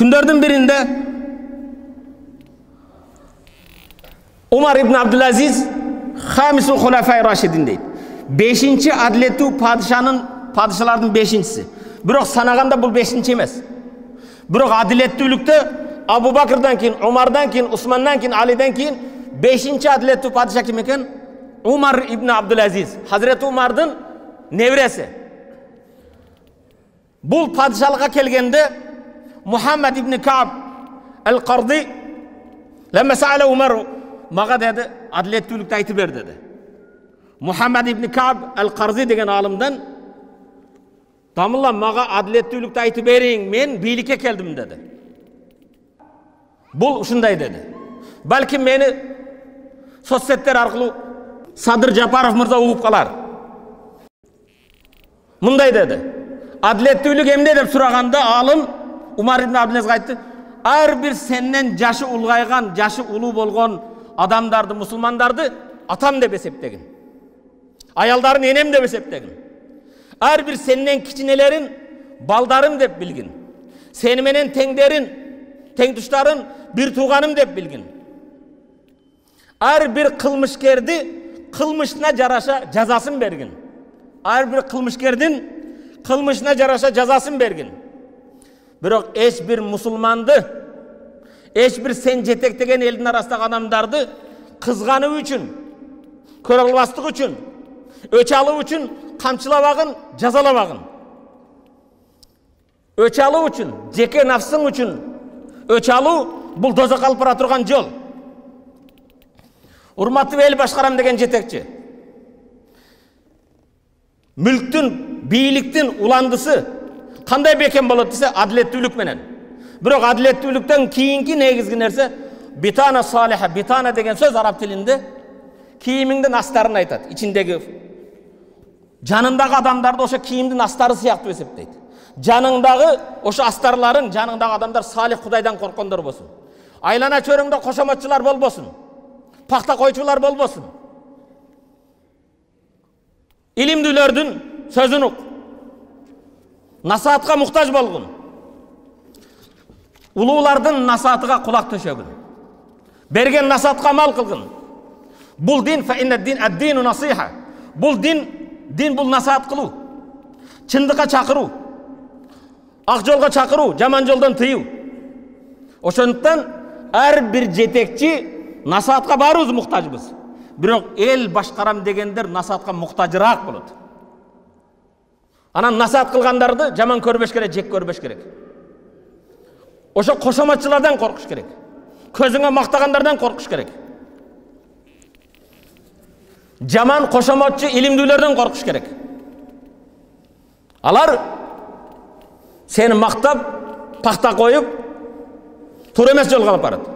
Күндөрдүн биринде Umar ibn Abdülaziz Hamisul Hulafai Raşidin deydi. 5-ci adilеттүү padişaların 5-cisi. Бирок санаганда бул 5-ci эмес. Бирок адилеттүүлүктө Абу Бакырдан кийин, Умардан кийин, Усмандан кийин, Алиден кийин 5-ci адилеттүү падиша ким экен? Umar ibn Abdülaziz. Hazreti Umar'dын невреси. Бул падишалыкка келгенде Muhammed ibn Ka'b el-Qardi lemma sa'ala Umar maga dedi adalettүүлүктү айтып бер dedi. Muhammed ibn Ka'b el-Qardi деген алымдан Тамылла maga adalettүүлүктү айтып бериң, мен бийликке келдим dedi. Бул ушундай dedi. Балким мени соцсеттер аркылуу Садыр Жапаров мырза угуп калар. Мындай dedi. Adalettүүлүк эмне деп сураганда алым Umar ibn Abdülaziz'e aytты. Ар бир сенден жашы улгайган, жашы улуу болгон адамдарды, мусулмандарды атам деп эсептегин. Аялдарын энем деп эсептегин. Ар бир сенден кичинелерин балдарым деп билгин. Сени менен теңдерин, теңтуштарын бир тууганым деп билгин. Ар бир кылмышкерди кылмышына жараша жазасын бергин. Ар бир кылмышкердин кылмышына жараша жазасын бергин. Бирок эч бир мусулманды, эч бир сен жетектеген элдин арасындагы адамдарды кызгануу үчүн, көрө албастык үчүн, өч алуу үчүн камчылабагын, жазалабагын. Өч алуу үчүн, жеке нафсың үчүн өч алуу бул дозокко алып бара турган жол. Урматтуу эл башкарам деген жетекчи. Мүлктүн, бийликтин уландысы кандай бекен болот десе адилеттүүлүк менен. Бирок адилеттүүлүктөн кийинки негизги нерсе битана салиха. Битана деген сөз араб тилинде кийимиңдин астарын айтат. Ичиндеги жаныңдагы адамдарды ошо кийимдин астары сыяктуу эсептейт. Жаныңдагы ошо астарларың, жаныңдагы адамдар салих Кудайдан корккондор болсун. Айлана чөрөңдө кошоматчылар болбосун. Пахта койчулар болбосун. Илимдүүлөрдүн сөзүн ук. Насаатка муктаж болгун. Улуулардын насаатыга кулак төшөгүн. Берген насаатка амал кылгын. Бул дин фа инна дин ад-дину насиха. Бул дин бул насаат кылуу. Чындыкка чакыруу. Ак жолго чакыруу, жаман жолдон тыюу. Ошондуктан ар бир жетекчи насаатка баарыбыз муктажбыз. Бирок эл башкарам дегендер насаатка муктажыраак болот. Анан насаат кылгандарды жаман көрбөш керек, жек көрбөш керек. Ошо кошоматчылардан коркуш керек. Көзүңө мактагандардан коркуш керек. Жаман кошоматчы илимдүүлөрдөн коркуш керек. Алар сени мактап, пахта коюп, туура эмес жолго алып барат.